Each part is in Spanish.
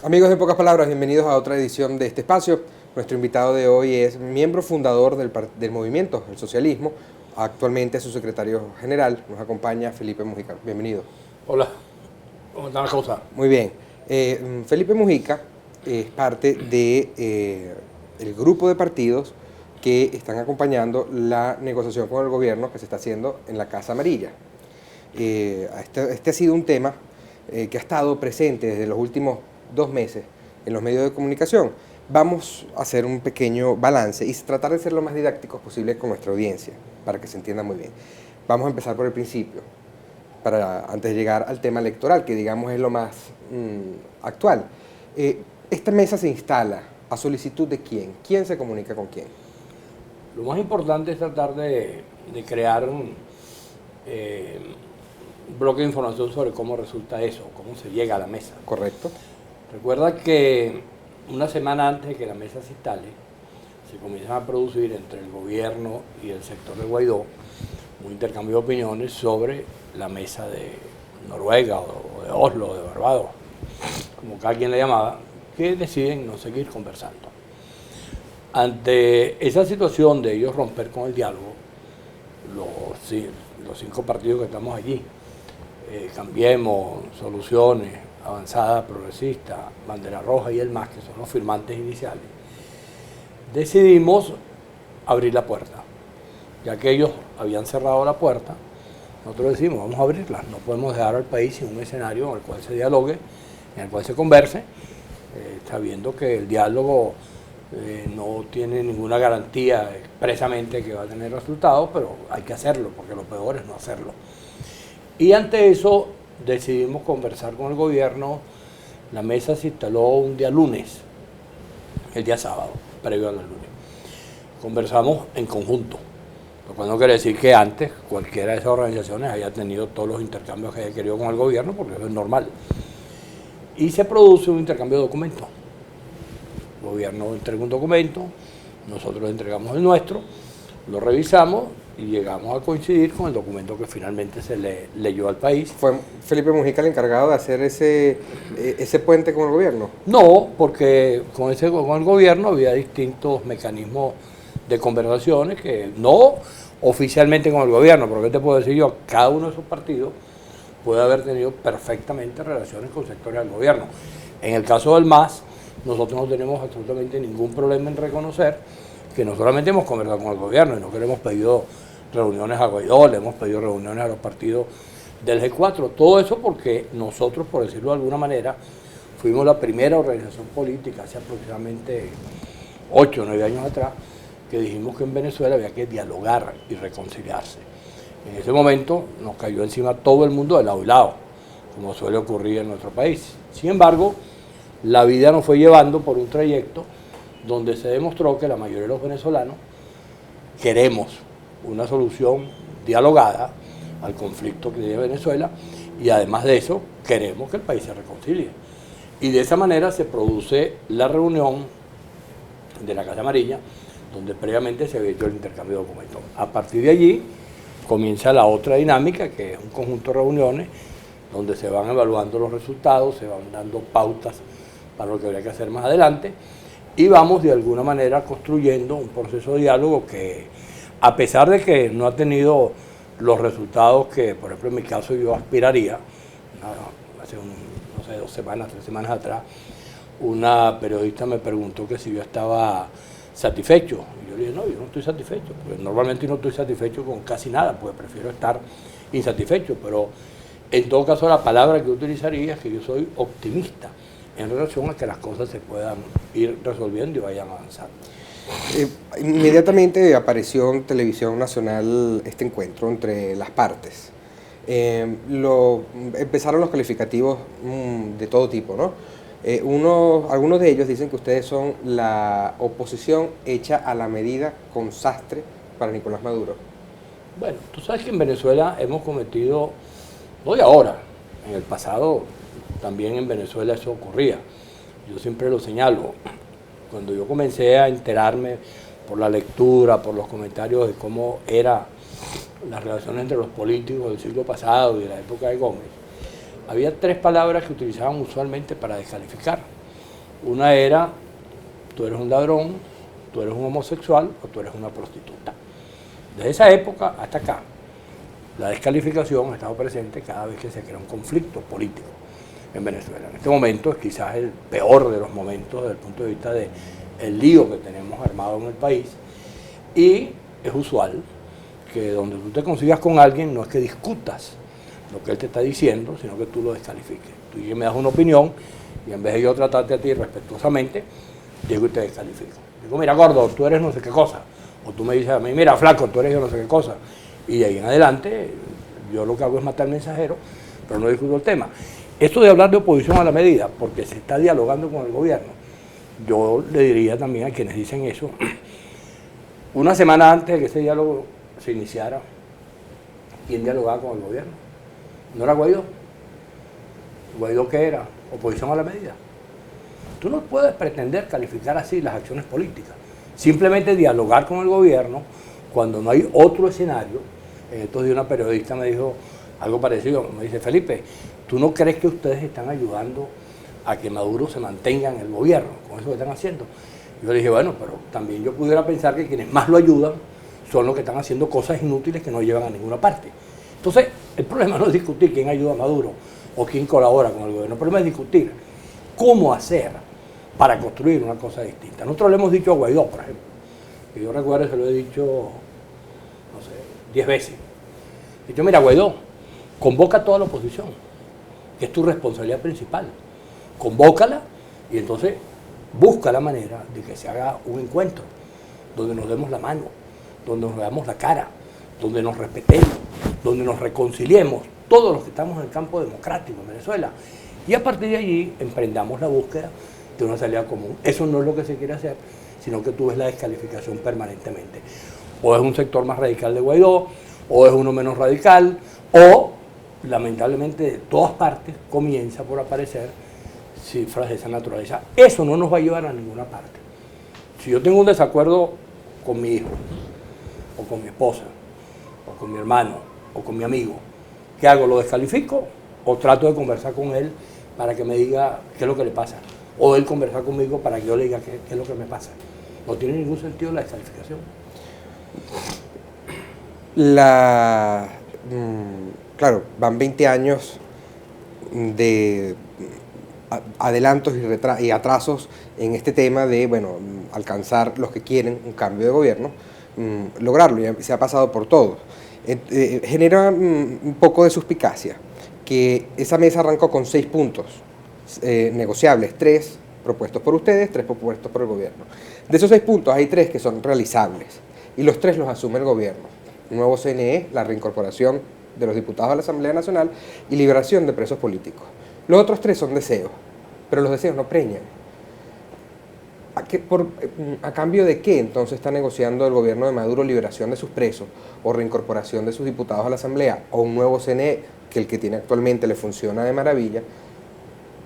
Amigos de Pocas Palabras, bienvenidos a otra edición de este espacio. Nuestro invitado de hoy es miembro fundador del movimiento, el socialismo. Actualmente es su secretario general. Nos acompaña Felipe Mujica. Bienvenido. Hola, ¿cómo está la cosa? Muy bien. Felipe Mujica es parte de el grupo de partidos que están acompañando la negociación con el gobierno que se está haciendo en la Casa Amarilla. Este ha sido un tema que ha estado presente desde los últimos 2 meses en los medios de comunicación. Vamos a hacer un pequeño balance y tratar de ser lo más didácticos posible con nuestra audiencia, para que se entienda muy bien. Vamos a empezar por el principio, antes de llegar al tema electoral, que digamos es lo más actual. Esta mesa se instala a solicitud de quién. ¿Quién se comunica con quién? Lo más importante es tratar de crear un bloque de información sobre cómo resulta eso, cómo se llega a la mesa. Correcto. Recuerda que una semana antes de que la mesa se instale, se comienzan a producir entre el gobierno y el sector de Guaidó un intercambio de opiniones sobre la mesa de Noruega o de Oslo o de Barbados, como cada quien le llamaba, que deciden no seguir conversando. Ante esa situación de ellos romper con el diálogo, los 5 partidos que estamos allí, Cambiemos, Soluciones, Avanzada, Progresista, Bandera Roja y el MAS, que son los firmantes iniciales, decidimos abrir la puerta. Ya que ellos habían cerrado la puerta, nosotros decimos, vamos a abrirla. No podemos dejar al país sin un escenario en el cual se dialogue, en el cual se converse, sabiendo que el diálogo no tiene ninguna garantía expresamente que va a tener resultados, pero hay que hacerlo, porque lo peor es no hacerlo. Y ante eso decidimos conversar con el gobierno. La mesa se instaló un día lunes, el día sábado, previo al lunes. Conversamos en conjunto, lo cual no quiere decir que antes cualquiera de esas organizaciones haya tenido todos los intercambios que haya querido con el gobierno, porque eso es normal. Y se produce un intercambio de documentos. El gobierno entrega un documento, nosotros entregamos el nuestro, lo revisamos y llegamos a coincidir con el documento que finalmente se leyó al país. ¿Fue Felipe Mujica el encargado de hacer ese puente con el gobierno? No, porque con el gobierno había distintos mecanismos de conversaciones que no oficialmente con el gobierno, pero ¿qué te puedo decir yo? Cada uno de esos partidos puede haber tenido perfectamente relaciones con sectores del gobierno. En el caso del MAS, nosotros no tenemos absolutamente ningún problema en reconocer que no solamente hemos conversado con el gobierno, sino que le hemos pedido reuniones a Guaidó, le hemos pedido reuniones a los partidos del G4, todo eso porque nosotros, por decirlo de alguna manera, fuimos la primera organización política hace aproximadamente 8 o 9 años atrás que dijimos que en Venezuela había que dialogar y reconciliarse. En ese momento nos cayó encima todo el mundo de lado y lado, como suele ocurrir en nuestro país. Sin embargo, la vida nos fue llevando por un trayecto donde se demostró que la mayoría de los venezolanos queremos una solución dialogada al conflicto que tiene Venezuela y además de eso queremos que el país se reconcilie. Y de esa manera se produce la reunión de la Casa Amarilla, donde previamente se había hecho el intercambio de documentos. A partir de allí comienza la otra dinámica, que es un conjunto de reuniones donde se van evaluando los resultados, se van dando pautas para lo que habría que hacer más adelante y vamos de alguna manera construyendo un proceso de diálogo que, a pesar de que no ha tenido los resultados que, por ejemplo, en mi caso yo aspiraría, hace 2 semanas, 3 semanas atrás, una periodista me preguntó que si yo estaba satisfecho. Y yo le dije, no, yo no estoy satisfecho, porque normalmente no estoy satisfecho con casi nada, pues prefiero estar insatisfecho, pero en todo caso la palabra que utilizaría es que yo soy optimista en relación a que las cosas se puedan ir resolviendo y vayan avanzando. Inmediatamente apareció en Televisión Nacional este encuentro entre las partes. Empezaron los calificativos de todo tipo, ¿no? Algunos de ellos dicen que ustedes son la oposición hecha a la medida con sastre para Nicolás Maduro. Bueno, tú sabes que en Venezuela hemos cometido, no de ahora, en el pasado también en Venezuela eso ocurría. Yo siempre lo señalo. Cuando yo comencé a enterarme por la lectura, por los comentarios de cómo eran las relaciones entre los políticos del siglo pasado y de la época de Gómez, había 3 palabras que utilizaban usualmente para descalificar. Una era, tú eres un ladrón, tú eres un homosexual o tú eres una prostituta. Desde esa época hasta acá, la descalificación ha estado presente cada vez que se crea un conflicto político en Venezuela. En este momento es quizás el peor de los momentos desde el punto de vista del lío que tenemos armado en el país, y es usual que donde tú te consigas con alguien no es que discutas lo que él te está diciendo, sino que tú lo descalifiques. Tú me das una opinión y en vez de yo tratarte a ti respetuosamente, llego y te descalifico. Digo, mira, gordo, tú eres no sé qué cosa. O tú me dices a mí, mira, flaco, tú eres yo no sé qué cosa. Y de ahí en adelante, yo lo que hago es matar al mensajero, pero no discuto el tema. Esto de hablar de oposición a la medida, porque se está dialogando con el gobierno, yo le diría también a quienes dicen eso, una semana antes de que ese diálogo se iniciara, ¿quién dialogaba con el gobierno? ¿No era Guaidó? ¿Guaidó qué era? Oposición a la medida. Tú no puedes pretender calificar así las acciones políticas. Simplemente dialogar con el gobierno cuando no hay otro escenario. En estos días una periodista me dijo algo parecido. Me dice, Felipe, ¿tú no crees que ustedes están ayudando a que Maduro se mantenga en el gobierno con eso que están haciendo? Yo le dije, bueno, pero también yo pudiera pensar que quienes más lo ayudan son los que están haciendo cosas inútiles que no llevan a ninguna parte. Entonces, el problema no es discutir quién ayuda a Maduro o quién colabora con el gobierno. El problema es discutir cómo hacer para construir una cosa distinta. Nosotros le hemos dicho a Guaidó, por ejemplo, que yo recuerdo, se lo he dicho, no sé, 10 veces. He dicho, mira, Guaidó, convoca a toda la oposición, que es tu responsabilidad principal. Convócala y entonces busca la manera de que se haga un encuentro donde nos demos la mano, donde nos veamos la cara, donde nos respetemos, donde nos reconciliemos, todos los que estamos en el campo democrático en Venezuela. Y a partir de allí emprendamos la búsqueda de una salida común. Eso no es lo que se quiere hacer, sino que tú ves la descalificación permanentemente. O es un sector más radical de Guaidó, o es uno menos radical, o lamentablemente de todas partes comienza por aparecer cifras de esa naturaleza. Eso no nos va a llevar a ninguna parte. Si yo tengo un desacuerdo con mi hijo, o con mi esposa, o con mi hermano, o con mi amigo, ¿qué hago? ¿Lo descalifico? ¿O trato de conversar con él para que me diga qué es lo que le pasa? O él conversar conmigo para que yo le diga qué es lo que me pasa. No tiene ningún sentido la descalificación. Claro, van 20 años de adelantos y atrasos en este tema de, bueno, alcanzar los que quieren un cambio de gobierno, lograrlo, ya se ha pasado por todo. Genera un poco de suspicacia que esa mesa arrancó con 6 puntos negociables, 3 propuestos por ustedes, 3 propuestos por el gobierno. De esos 6 puntos hay 3 que son realizables y los 3 los asume el gobierno. Un nuevo CNE, la reincorporación de los diputados a la Asamblea Nacional y liberación de presos políticos. Los otros 3 son deseos, pero los deseos no preñan. ¿A cambio de qué entonces está negociando el gobierno de Maduro liberación de sus presos o reincorporación de sus diputados a la Asamblea o un nuevo CNE que el que tiene actualmente le funciona de maravilla?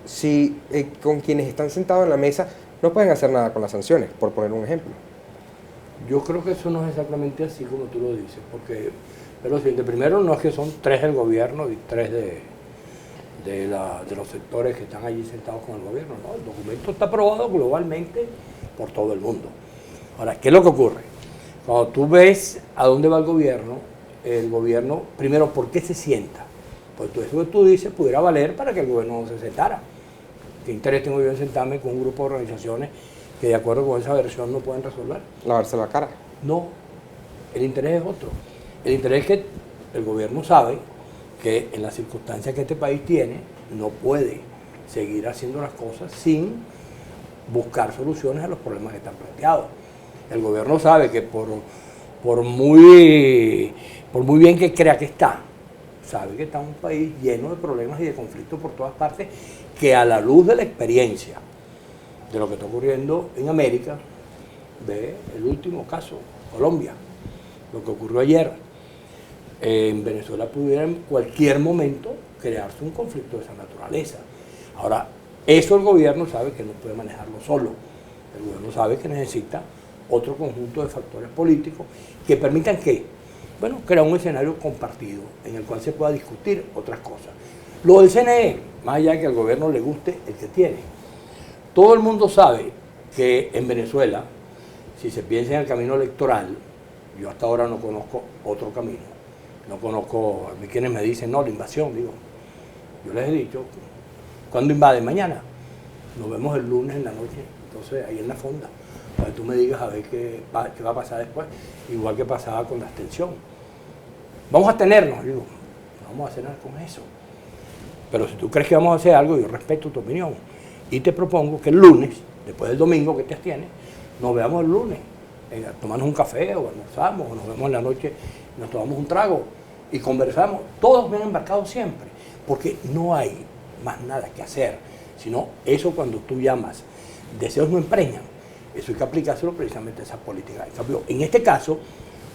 Si con quienes están sentados en la mesa no pueden hacer nada con las sanciones, por poner un ejemplo. Yo creo que eso no es exactamente así como tú lo dices, porque, pero primero no es que son 3 del gobierno y 3 de los sectores que están allí sentados con el gobierno, ¿no? El documento está aprobado globalmente por todo el mundo. Ahora, ¿qué es lo que ocurre? Cuando tú ves a dónde va el gobierno, primero, ¿por qué se sienta? Pues eso que tú dices pudiera valer para que el gobierno no se sentara. ¿Qué interés tengo yo en sentarme con un grupo de organizaciones que de acuerdo con esa versión no pueden resolver? Lavarse la cara. No, el interés es otro. El interés es que el gobierno sabe que en las circunstancias que este país tiene, no puede seguir haciendo las cosas sin buscar soluciones a los problemas que están planteados. El gobierno sabe que por muy bien que crea que está, sabe que está en un país lleno de problemas y de conflictos por todas partes, que a la luz de la experiencia de lo que está ocurriendo en América, ve el último caso, Colombia, lo que ocurrió ayer, en Venezuela pudiera en cualquier momento crearse un conflicto de esa naturaleza. Ahora, eso el gobierno sabe que no puede manejarlo solo. El gobierno sabe que necesita otro conjunto de factores políticos que permitan que, bueno, crear un escenario compartido en el cual se pueda discutir otras cosas. Lo del CNE, más allá de que al gobierno le guste el que tiene, Todo el mundo sabe que en Venezuela, si se piensa en el camino electoral, yo hasta ahora no conozco otro camino. No conozco, a mí quienes me dicen, no, la invasión, digo. Yo les he dicho, ¿cuándo invaden? Mañana. Nos vemos el lunes en la noche, entonces ahí en la fonda, para que tú me digas a ver qué va a pasar después, igual que pasaba con la abstención. Vamos a tenernos, digo, no vamos a hacer nada con eso. Pero si tú crees que vamos a hacer algo, yo respeto tu opinión. Y te propongo que el lunes, después del domingo que te abstienes, nos veamos el lunes, tomamos un café o almorzamos, o nos vemos en la noche, nos tomamos un trago y conversamos, todos bien embarcados siempre, porque no hay más nada que hacer, sino eso cuando tú llamas, deseos no empreñan, eso hay que aplicárselo precisamente a esa política. En cambio, en este caso,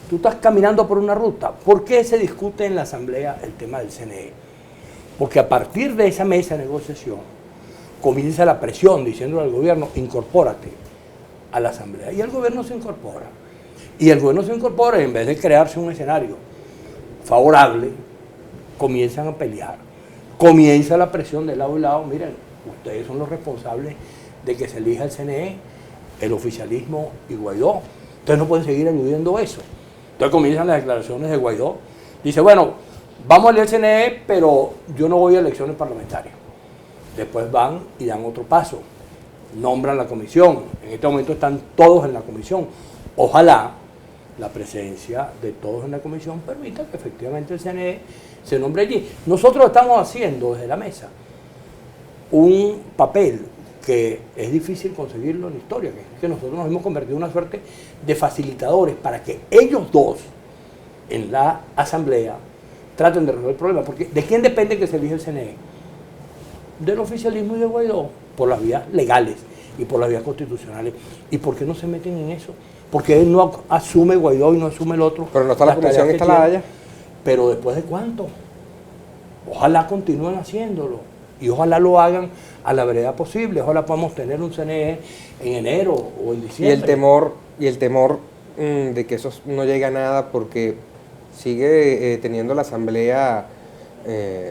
tú estás caminando por una ruta. ¿Por qué se discute en la Asamblea el tema del CNE? Porque a partir de esa mesa de negociación comienza la presión diciendo al gobierno, incorpórate a la Asamblea. Y el gobierno se incorpora. Y el gobierno se incorpora y en vez de crearse un escenario favorable, comienzan a pelear. Comienza la presión de lado y lado. Miren, ustedes son los responsables de que se elija el CNE, el oficialismo y Guaidó. Ustedes no pueden seguir eludiendo eso. Entonces comienzan las declaraciones de Guaidó. Dice, bueno, vamos a elegir el CNE, pero yo no voy a elecciones parlamentarias. Después van y dan otro paso. Nombran la comisión. En este momento están todos en la comisión. Ojalá la presencia de todos en la comisión permita que efectivamente el CNE se nombre allí. Nosotros estamos haciendo desde la mesa un papel que es difícil conseguirlo en la historia, que es que nosotros nos hemos convertido en una suerte de facilitadores para que ellos dos en la asamblea traten de resolver el problema. Porque ¿de quién depende que se elija el CNE? Del oficialismo y de Guaidó, por las vías legales y por las vías constitucionales. ¿Y por qué no se meten en eso? Porque él no asume Guaidó y no asume el otro. Pero no está la comisión instalada ya. Pero ¿después de cuánto? Ojalá continúen haciéndolo y ojalá lo hagan a la brevedad posible. Ojalá podamos tener un CNE en enero o en diciembre. Y el temor de que eso no llegue a nada porque sigue teniendo la Asamblea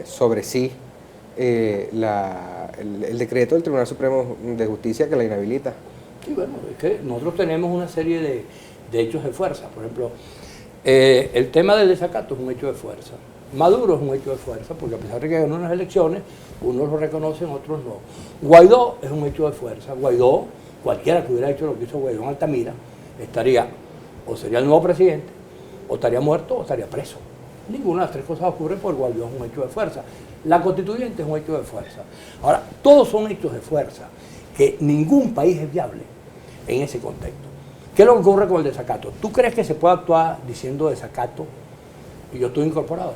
sobre sí el decreto del Tribunal Supremo de Justicia que la inhabilita. Sí, bueno, es que nosotros tenemos una serie de hechos de fuerza. Por ejemplo, el tema del desacato es un hecho de fuerza. Maduro es un hecho de fuerza, porque a pesar de que ganó unas elecciones, unos lo reconocen, otros no. Guaidó es un hecho de fuerza. Guaidó, cualquiera que hubiera hecho lo que hizo Guaidó en Altamira, estaría, o sería el nuevo presidente, o estaría muerto, o estaría preso. Ninguna de las tres cosas ocurre porque Guaidó es un hecho de fuerza. La constituyente es un hecho de fuerza. Ahora, todos son hechos de fuerza, que ningún país es viable en ese contexto. ¿Qué es lo que ocurre con el desacato? ¿Tú crees que se puede actuar diciendo desacato y yo estoy incorporado?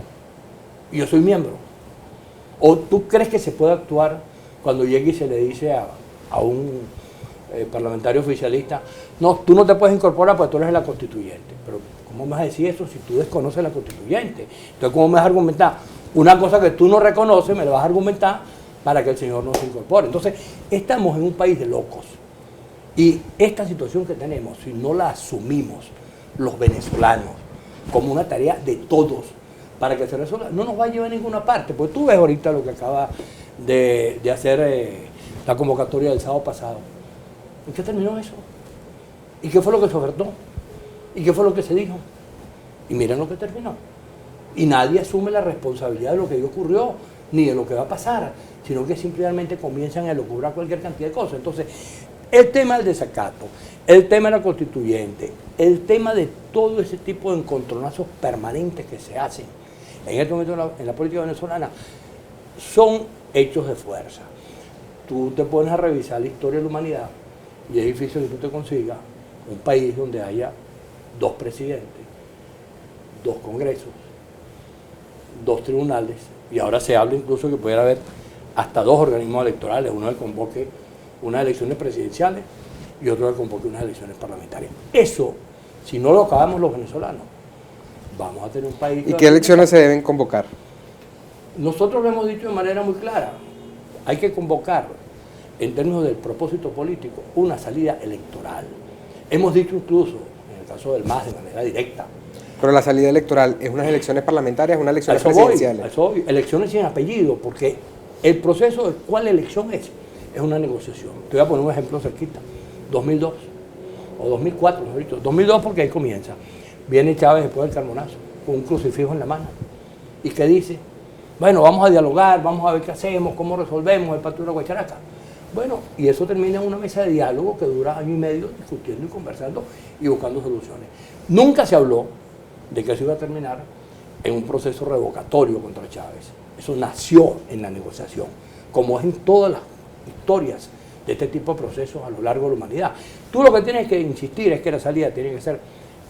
Y yo soy miembro. ¿O tú crees que se puede actuar cuando llegue y se le dice a un parlamentario oficialista, no, tú no te puedes incorporar porque tú eres la constituyente? Pero ¿cómo me vas a decir eso si tú desconoces la constituyente? Entonces, ¿cómo me vas a argumentar? Una cosa que tú no reconoces, me la vas a argumentar para que el señor no se incorpore. Entonces, estamos en un país de locos. Y esta situación que tenemos, si no la asumimos los venezolanos como una tarea de todos para que se resuelva, no nos va a llevar a ninguna parte. Porque tú ves ahorita lo que acaba de hacer la convocatoria del sábado pasado. ¿En qué terminó eso? ¿Y qué fue lo que se ofertó? ¿Y qué fue lo que se dijo? Y miren lo que terminó. Y nadie asume la responsabilidad de lo que ahí ocurrió, ni de lo que va a pasar, sino que simplemente comienzan a elucubrar cualquier cantidad de cosas. Entonces, el tema del desacato, el tema de la constituyente, el tema de todo ese tipo de encontronazos permanentes que se hacen en este momento en la política venezolana, son hechos de fuerza. Tú te pones a revisar la historia de la humanidad y es difícil que tú te consigas un país donde haya dos presidentes, dos congresos, dos tribunales, y ahora se habla incluso que pudiera haber hasta dos organismos electorales, uno que convoque unas elecciones presidenciales y otro que convoque unas elecciones parlamentarias. Eso, si no lo acabamos los venezolanos, vamos a tener un país... ¿Y qué elecciones se deben convocar? Nosotros lo hemos dicho de manera muy clara. Hay que convocar, en términos del propósito político, una salida electoral. Hemos dicho incluso, en el caso del MAS, de manera directa. Pero la salida electoral es unas elecciones parlamentarias, unas elecciones presidenciales. Elecciones sin apellido, porque el proceso de cuál elección es es una negociación. Te voy a poner un ejemplo cerquita. 2002 o 2004, mejor dicho. 2002 porque ahí comienza. Viene Chávez después del Carbonazo con un crucifijo en la mano. ¿Y qué dice? Bueno, vamos a dialogar, vamos a ver qué hacemos, cómo resolvemos el pacto de la Guacharaca. Bueno, y eso termina en una mesa de diálogo que dura año y medio discutiendo y conversando y buscando soluciones. Nunca se habló de que eso iba a terminar en un proceso revocatorio contra Chávez. Eso nació en la negociación, como es en todas las historias de este tipo de procesos a lo largo de la humanidad. Tú lo que tienes que insistir es que la salida tiene que ser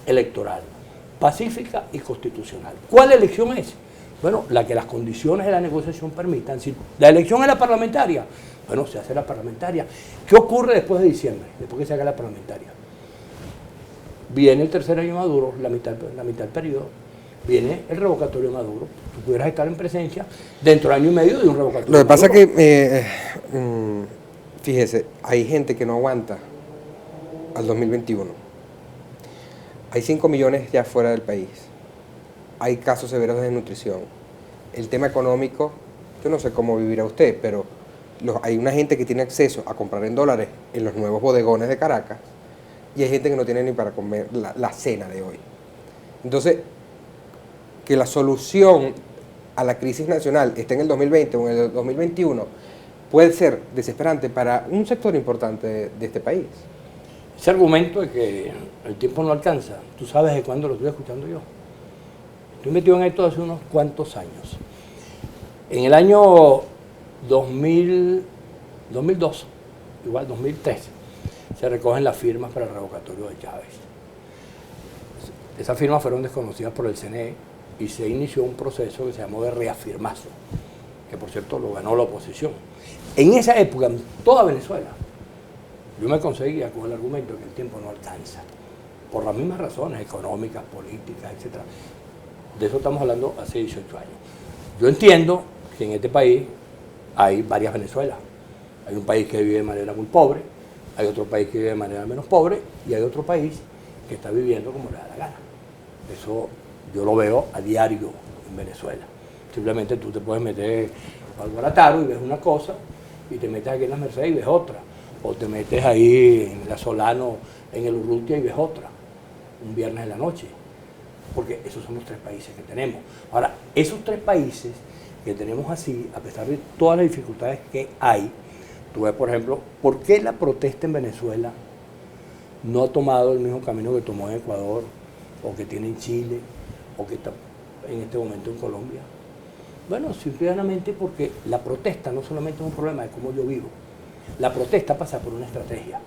electoral, pacífica y constitucional. ¿Cuál elección es? Bueno, la que las condiciones de la negociación permitan. Si la elección es la parlamentaria, bueno, se hace la parlamentaria. ¿Qué ocurre después de diciembre, después que se haga la parlamentaria? Viene el tercer año de Maduro, la mitad del periodo, viene el revocatorio de Maduro. Tú pudieras estar en presencia dentro de año y medio de un revocatorio. Lo que pasa es que, fíjese, hay gente que no aguanta al 2021. Hay 5 millones ya fuera del país. Hay casos severos de desnutrición. El tema económico, yo no sé cómo vivirá usted, pero hay una gente que tiene acceso a comprar en dólares en los nuevos bodegones de Caracas y hay gente que no tiene ni para comer la cena de hoy. Entonces, que la solución a la crisis nacional esté en el 2020 o en el 2021 puede ser desesperante para un sector importante de este país. Ese argumento de que el tiempo no alcanza, tú sabes de cuándo lo estoy escuchando yo. Estoy metido en esto hace unos cuantos años. En el año 2002, igual 2003, se recogen las firmas para el revocatorio de Chávez. Esas firmas fueron desconocidas por el CNE y se inició un proceso que se llamó de reafirmazo, que por cierto lo ganó la oposición. En esa época, en toda Venezuela, yo me conseguía con el argumento de que el tiempo no alcanza, por las mismas razones económicas, políticas, etc. De eso estamos hablando hace 18 años. Yo entiendo que en este país hay varias Venezuelas. Hay un país que vive de manera muy pobre, hay otro país que vive de manera menos pobre y hay otro país que está viviendo como le da la gana. Eso yo lo veo a diario en Venezuela. Simplemente tú te puedes meter al Guarataro y ves una cosa y te metes aquí en la Mercedes y ves otra. O te metes ahí en la Solano, en el Urrutia y ves otra, un viernes en la noche. Porque esos son los 3 países que tenemos. Ahora, esos 3 países que tenemos así, a pesar de todas las dificultades que hay, tú ves, por ejemplo, ¿por qué la protesta en Venezuela no ha tomado el mismo camino que tomó en Ecuador, o que tiene en Chile, o que está en este momento en Colombia? Bueno, simplemente porque la protesta no solamente es un problema de cómo yo vivo. La protesta pasa por una estrategia.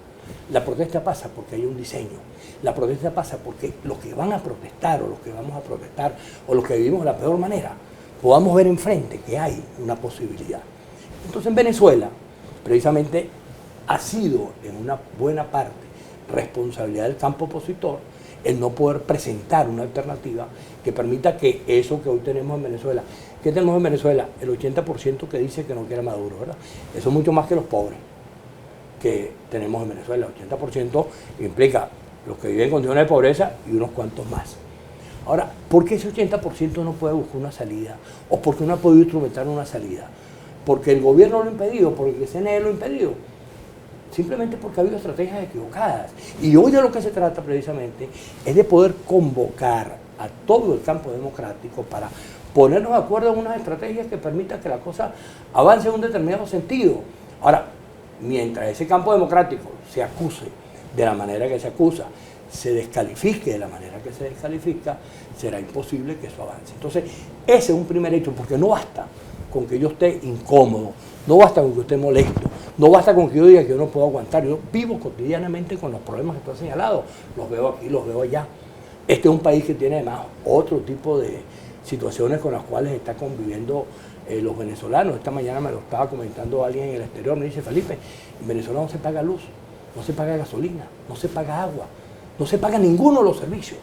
La protesta pasa porque hay un diseño. La protesta pasa porque los que van a protestar o los que vamos a protestar o los que vivimos de la peor manera, podamos ver enfrente que hay una posibilidad. Entonces en Venezuela, precisamente, ha sido en una buena parte responsabilidad del campo opositor el no poder presentar una alternativa que permita que eso que hoy tenemos en Venezuela, ¿qué tenemos en Venezuela? El 80% que dice que no quiere Maduro, ¿verdad? Eso es mucho más que los pobres que tenemos en Venezuela. El 80% implica los que viven en condiciones de pobreza y unos cuantos más. Ahora, ¿por qué ese 80% no puede buscar una salida? ¿O por qué no ha podido instrumentar una salida? ¿Porque el gobierno lo ha impedido? ¿Porque el CNE lo ha impedido? Simplemente porque ha habido estrategias equivocadas. Y hoy de lo que se trata precisamente es de poder convocar a todo el campo democrático para ponernos de acuerdo en unas estrategias que permitan que la cosa avance en un determinado sentido. Ahora, mientras ese campo democrático se acuse de la manera que se acusa, se descalifique de la manera que se descalifica, será imposible que eso avance. Entonces, ese es un primer hecho, porque no basta con que yo esté incómodo, no basta con que yo esté molesto, no basta con que yo diga que yo no puedo aguantar. Yo vivo cotidianamente con los problemas que tú has señalado, los veo aquí, los veo allá. Este es un país que tiene además otro tipo de situaciones con las cuales está conviviendo los venezolanos. Esta mañana me lo estaba comentando alguien en el exterior, me dice: Felipe, en Venezuela no se paga luz, no se paga gasolina, no se paga agua, no se paga ninguno de los servicios.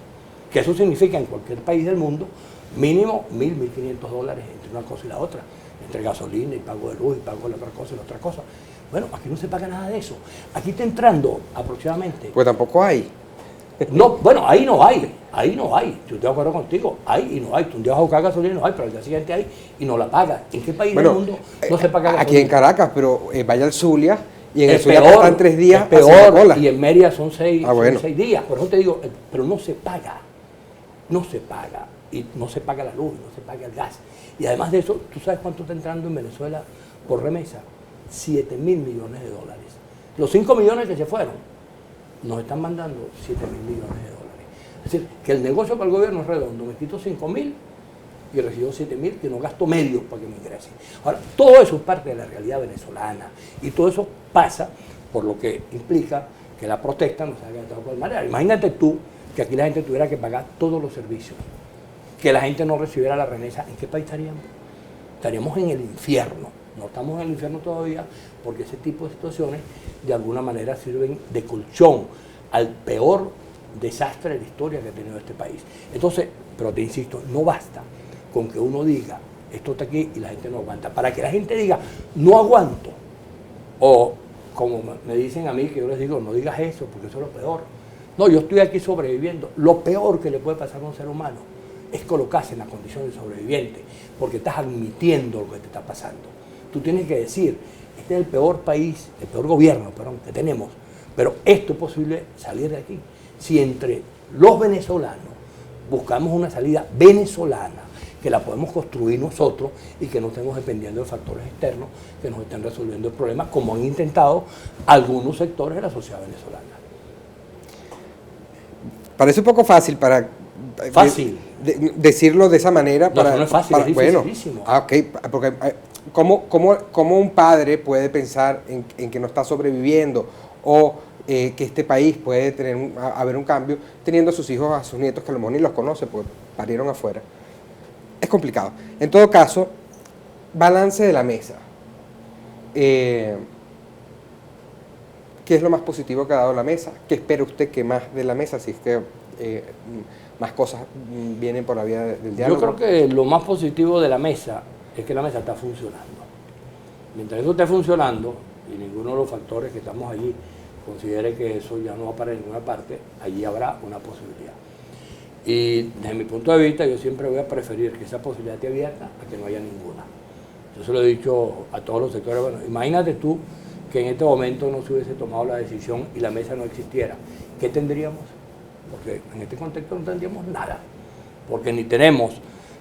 Que eso significa en cualquier país del mundo mínimo $1.000, $1.500 entre una cosa y la otra, entre gasolina y pago de luz y pago de la otra cosa y la otra cosa. Bueno, aquí no se paga nada de eso. Aquí está entrando aproximadamente... Pues tampoco hay. No, bueno, ahí no hay. Yo estoy de acuerdo contigo, hay y no hay. Tú un día vas a buscar gasolina y no hay, pero al día siguiente hay y no la pagas. ¿En qué país del mundo no se paga gasolina? Aquí en Caracas, pero vaya al Zulia Y en el Es Zulia peor, están 3 días es peor, haciendo cola. y en Mérida son 6 bueno. días. Por eso te digo, pero no se paga. No se paga. Y no se paga la luz, no se paga el gas. Y además de eso, ¿tú sabes cuánto está entrando en Venezuela por remesa? 7.000 millones de dólares. Los 5 millones que se fueron, nos están mandando 7.000 millones de dólares. Es decir, que el negocio para el gobierno es redondo. Me quito 5.000 y recibo 7.000 que no gasto medios para que me ingresen. Ahora, todo eso es parte de la realidad venezolana. Y todo eso pasa por lo que implica que la protesta no se haga de tal cual manera. Imagínate tú que aquí la gente tuviera que pagar todos los servicios, que la gente no recibiera la remesa. ¿En qué país estaríamos? Estaríamos en el infierno. No estamos en el infierno todavía porque ese tipo de situaciones de alguna manera sirven de colchón al peor desastre de la historia que ha tenido este país. Entonces, pero te insisto, no basta con que uno diga, esto está aquí y la gente no aguanta. Para que la gente diga, no aguanto, o como me dicen a mí, que yo les digo, no digas eso, porque eso es lo peor. No, yo estoy aquí sobreviviendo. Lo peor que le puede pasar a un ser humano es colocarse en la condición de sobreviviente, porque estás admitiendo lo que te está pasando. Tú tienes que decir, este es el peor país, el peor gobierno, perdón, que tenemos, pero esto es posible salir de aquí. Si entre los venezolanos buscamos una salida venezolana, que la podemos construir nosotros y que no estemos dependiendo de factores externos que nos estén resolviendo el problema, como han intentado algunos sectores de la sociedad venezolana. Parece un poco fácil para Fácil. decirlo de esa manera. No, Para, eso no es fácil, es dificilísimo. Bueno, ok, porque ¿cómo un padre puede pensar en que no está sobreviviendo o que este país puede haber un cambio teniendo a sus hijos, a sus nietos que a lo mejor ni los conoce porque parieron afuera? Es complicado. En todo caso, balance de la mesa. ¿Qué es lo más positivo que ha dado la mesa? ¿Qué espera usted que más de la mesa, si es que más cosas vienen por la vía del diálogo? Yo creo que lo más positivo de la mesa es que la mesa está funcionando. Mientras eso esté funcionando y ninguno de los factores que estamos allí considere que eso ya no va para ninguna parte, allí habrá una posibilidad. Y desde mi punto de vista, yo siempre voy a preferir que esa posibilidad esté abierta a que no haya ninguna. Yo se lo he dicho a todos los sectores. Bueno, imagínate tú que en este momento no se hubiese tomado la decisión y la mesa no existiera. ¿Qué tendríamos? Porque en este contexto no tendríamos nada. Porque ni tenemos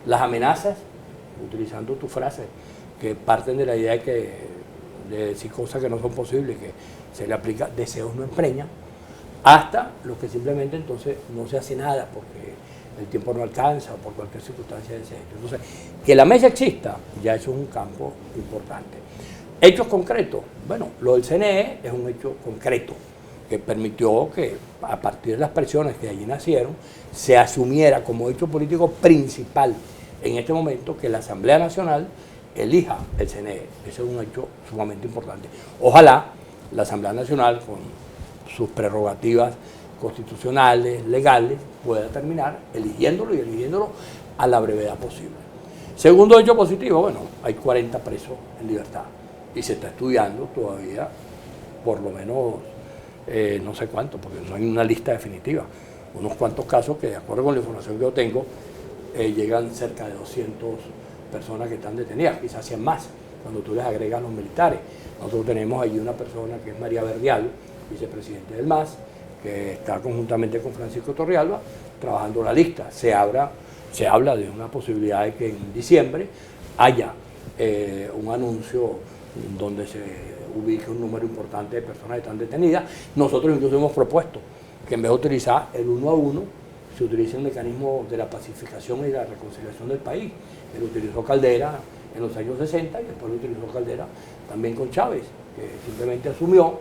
las amenazas, utilizando tu frase, que parten de la idea de decir cosas que no son posibles, que se le aplica deseos no empreñan, hasta lo que simplemente entonces no se hace nada porque el tiempo no alcanza o por cualquier circunstancia de ese hecho. Entonces, que la mesa exista, ya eso es un campo importante. Hechos concretos, bueno, lo del CNE es un hecho concreto que permitió que a partir de las presiones que allí nacieron, se asumiera como hecho político principal en este momento que la Asamblea Nacional elija el CNE. Ese es un hecho sumamente importante. Ojalá la Asamblea Nacional, con sus prerrogativas constitucionales, legales, pueda terminar eligiéndolo y eligiéndolo a la brevedad posible. Segundo hecho positivo, bueno, hay 40 presos en libertad y se está estudiando todavía por lo menos no sé cuánto, porque no hay una lista definitiva, unos cuantos casos que de acuerdo con la información que yo tengo llegan cerca de 200 personas que están detenidas, quizás 100 más cuando tú les agregas los militares. Nosotros tenemos allí una persona que es María Verdial, vicepresidente del MAS, que está conjuntamente con Francisco Torrealba trabajando la lista. Se habla de una posibilidad de que en diciembre haya un anuncio donde se ubique un número importante de personas que están detenidas. Nosotros incluso hemos propuesto que en vez de utilizar el 1 a 1, se utilice el mecanismo de la pacificación y la reconciliación del país. Él utilizó Caldera en los años 60 y después lo utilizó Caldera también con Chávez, que simplemente asumió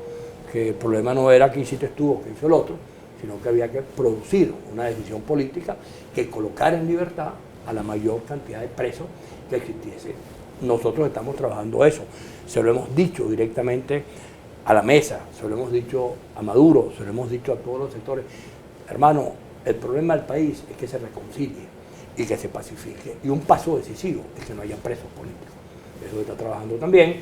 que el problema no era que hiciste tú o que hizo el otro, sino que había que producir una decisión política que colocara en libertad a la mayor cantidad de presos que existiese. Nosotros estamos trabajando eso, se lo hemos dicho directamente a la mesa, se lo hemos dicho a Maduro, se lo hemos dicho a todos los sectores. Hermano, el problema del país es que se reconcilie y que se pacifique. Y un paso decisivo es que no haya presos políticos. Eso está trabajando también.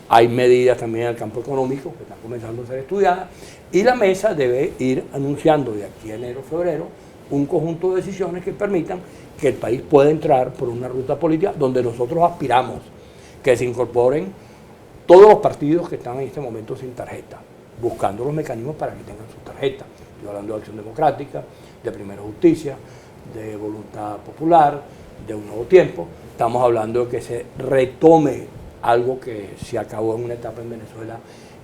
Hay medidas también en el campo económico que están comenzando a ser estudiadas. Y la mesa debe ir anunciando de aquí a enero, febrero, un conjunto de decisiones que permitan que el país pueda entrar por una ruta política donde nosotros aspiramos que se incorporen todos los partidos que están en este momento sin tarjeta, buscando los mecanismos para que tengan su tarjeta. Estoy hablando de Acción Democrática, de Primera Justicia, de Voluntad Popular, de Un Nuevo Tiempo. Estamos hablando de que se retome algo que se acabó en una etapa en Venezuela,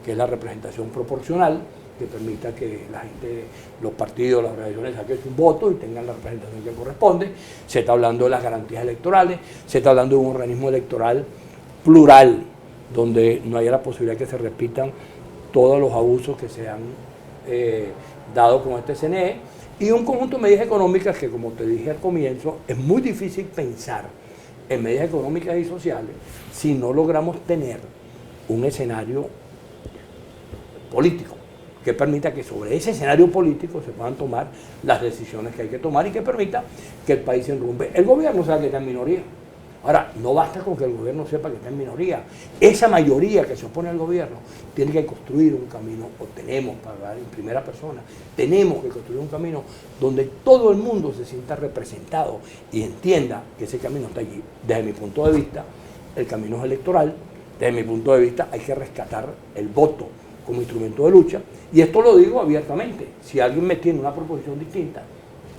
que es la representación proporcional, que permita que la gente, los partidos, las organizaciones saquen sus votos y tengan la representación que corresponde. Se está hablando de las garantías electorales, se está hablando de un organismo electoral plural, donde no haya la posibilidad de que se repitan todos los abusos que se han dado con este CNE, y un conjunto de medidas económicas que, como te dije al comienzo, es muy difícil pensar en medidas económicas y sociales si no logramos tener un escenario político que permita que sobre ese escenario político se puedan tomar las decisiones que hay que tomar y que permita que el país se enrumbe. El gobierno sabe que está en minoría. Ahora, no basta con que el gobierno sepa que está en minoría. Esa mayoría que se opone al gobierno tiene que construir un camino, o tenemos, para hablar en primera persona, tenemos que construir un camino donde todo el mundo se sienta representado y entienda que ese camino está allí. Desde mi punto de vista, el camino es electoral. Desde mi punto de vista, hay que rescatar el voto como instrumento de lucha. Y esto lo digo abiertamente. Si alguien me tiene una proposición distinta,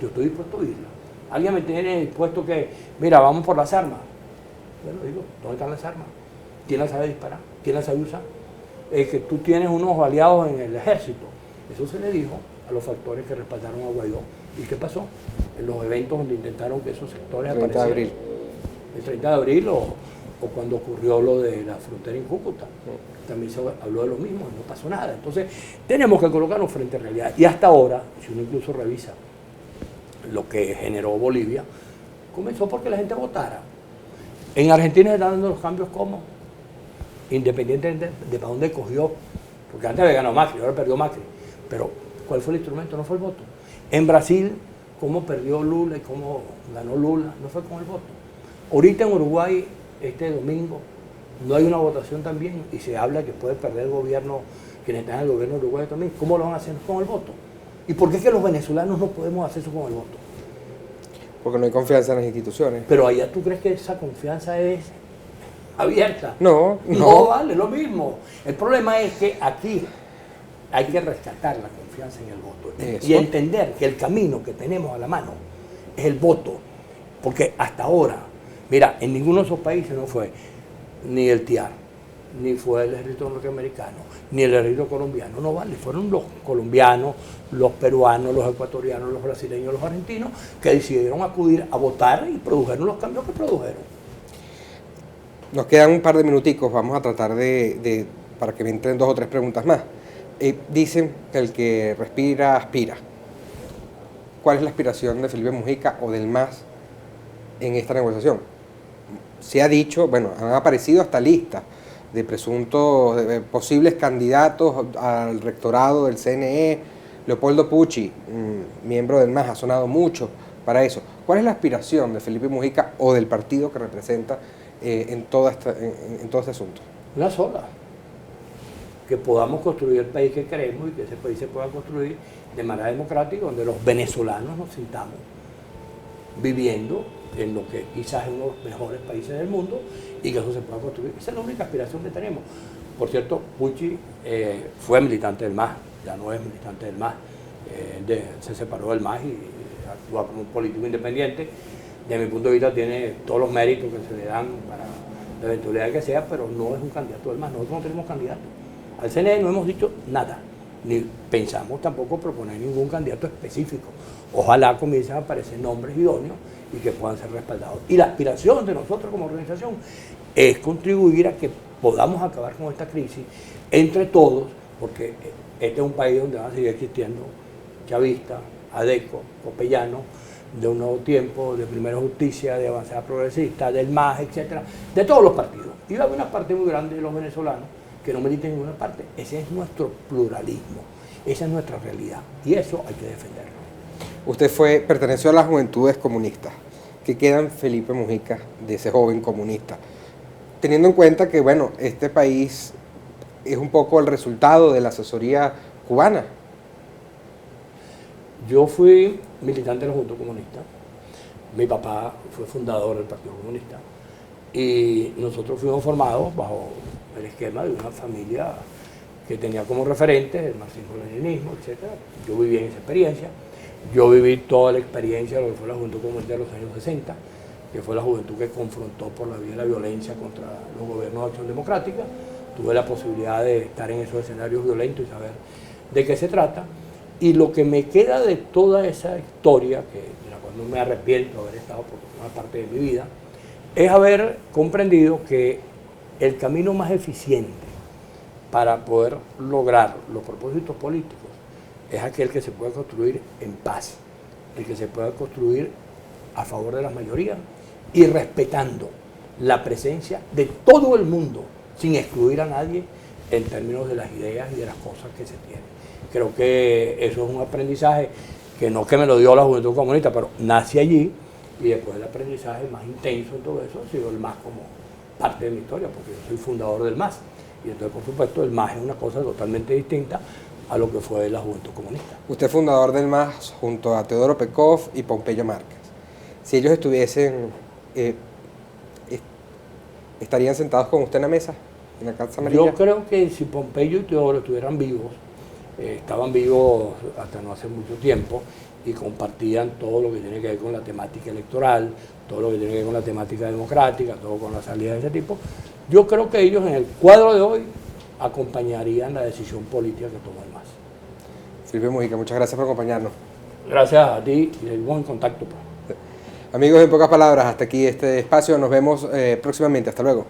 yo estoy dispuesto a oírla. Alguien me tiene dispuesto que, mira, vamos por las armas. Bueno, digo, ¿dónde están las armas? ¿Quién las sabe disparar? ¿Quién las sabe usar? Que tú tienes unos aliados en el ejército. Eso se le dijo a los factores que respaldaron a Guaidó. ¿Y qué pasó? En los eventos donde intentaron que esos sectores aparecieran. 30 de abril. El 30 de abril o cuando ocurrió lo de la frontera en Cúcuta. También se habló de lo mismo y no pasó nada. Entonces, tenemos que colocarnos frente a realidad. Y hasta ahora, si uno incluso revisa lo que generó Bolivia, comenzó porque la gente votara. En Argentina se están dando los cambios como, independientemente de para dónde cogió, porque antes había ganado Macri, ahora perdió Macri. Pero, ¿cuál fue el instrumento? No fue el voto. En Brasil, ¿cómo perdió Lula y cómo ganó Lula? No fue con el voto. Ahorita en Uruguay, este domingo, no hay una votación también y se habla que puede perder el gobierno, quienes están en el gobierno uruguayo también. ¿Cómo lo van a hacer con el voto? ¿Y por qué es que los venezolanos no podemos hacer eso con el voto? Porque no hay confianza en las instituciones. Pero allá, ¿tú crees que esa confianza es abierta? No. No vale, lo mismo. El problema es que aquí hay que rescatar la confianza en el voto. Eso. Y entender que el camino que tenemos a la mano es el voto. Porque hasta ahora, mira, en ninguno de esos países no fue ni el TIAR, ni fue el ejército norteamericano, ni el ejército colombiano. No vale, fueron los colombianos, los peruanos, los ecuatorianos, los brasileños, los argentinos, que decidieron acudir a votar y produjeron los cambios que produjeron. Nos quedan un par de minuticos, vamos a tratar para que me entren 2 o 3 preguntas más. Dicen que el que respira, aspira. ¿Cuál es la aspiración de Felipe Mujica o del MAS en esta negociación? Se ha dicho, bueno, han aparecido hasta listas de presuntos, posibles candidatos al rectorado del CNE. Leopoldo Pucci, miembro del MAS, ha sonado mucho para eso. ¿Cuál es la aspiración de Felipe Mujica o del partido que representa en todo este asunto? Una sola. Que podamos construir el país que queremos y que ese país se pueda construir de manera democrática, donde los venezolanos nos sintamos viviendo en lo que quizás es uno de los mejores países del mundo y que eso se pueda construir. Esa es la única aspiración que tenemos. Por cierto, Pucci fue militante del MAS, ya no es militante del MAS, se separó del MAS y actúa como un político independiente. Desde mi punto de vista tiene todos los méritos que se le dan para la eventualidad que sea, pero no es un candidato del MAS. Nosotros no tenemos candidato. Al CNE no hemos dicho nada, ni pensamos tampoco proponer ningún candidato específico. Ojalá comiencen a aparecer nombres idóneos y que puedan ser respaldados. Y la aspiración de nosotros como organización es contribuir a que podamos acabar con esta crisis entre todos, porque este es un país donde van a seguir existiendo chavistas, ADECO, copellanos, de Un Nuevo Tiempo, de Primera Justicia, de Avanzada Progresista, del MAS, etcétera, de todos los partidos. Y va a haber una parte muy grande de los venezolanos que no militan en ninguna parte. Ese es nuestro pluralismo, esa es nuestra realidad y eso hay que defenderlo. Usted perteneció a las Juventudes Comunistas. ¿Qué queda en Felipe Mujica de ese joven comunista? Teniendo en cuenta que, bueno, este país es un poco el resultado de la asesoría cubana. Yo fui militante de la Juventud Comunista. Mi papá fue fundador del Partido Comunista. Y nosotros fuimos formados bajo el esquema de una familia que tenía como referentes el marxismo-leninismo, etc. Yo viví en esa experiencia. Yo viví toda la experiencia de lo que fue la Juventud Comunista de los años 60, que fue la juventud que confrontó por la vía de la violencia contra los gobiernos de acción democrática. Tuve la posibilidad de estar en esos escenarios violentos y saber de qué se trata. Y lo que me queda de toda esa historia, de la cual no me arrepiento de haber estado por una parte de mi vida, es haber comprendido que el camino más eficiente para poder lograr los propósitos políticos es aquel que se puede construir en paz, el que se pueda construir a favor de las mayorías y respetando la presencia de todo el mundo, sin excluir a nadie en términos de las ideas y de las cosas que se tienen. Creo que eso es un aprendizaje que no que me lo dio la Juventud Comunista, pero nace allí, y después el aprendizaje más intenso en todo eso ha sido el MAS como parte de mi historia, porque yo soy fundador del MAS. Y entonces, por supuesto, el MAS es una cosa totalmente distinta a lo que fue la Juventud Comunista. Usted es fundador del MAS junto a Teodoro Pekov y Pompeyo Márquez. Si ellos estuviesen, ¿estarían sentados con usted en la mesa, en la Casa Amarilla? Yo creo que si Pompeyo y Teodoro estuvieran vivos, estaban vivos hasta no hace mucho tiempo, y compartían todo lo que tiene que ver con la temática electoral, todo lo que tiene que ver con la temática democrática, todo con las salidas de ese tipo. Yo creo que ellos en el cuadro de hoy acompañarían la decisión política que tomó el MAS. Felipe Mujica, muchas gracias por acompañarnos. Gracias a ti y seguimos en contacto. Amigos, en pocas palabras, hasta aquí este espacio. Nos vemos próximamente. Hasta luego.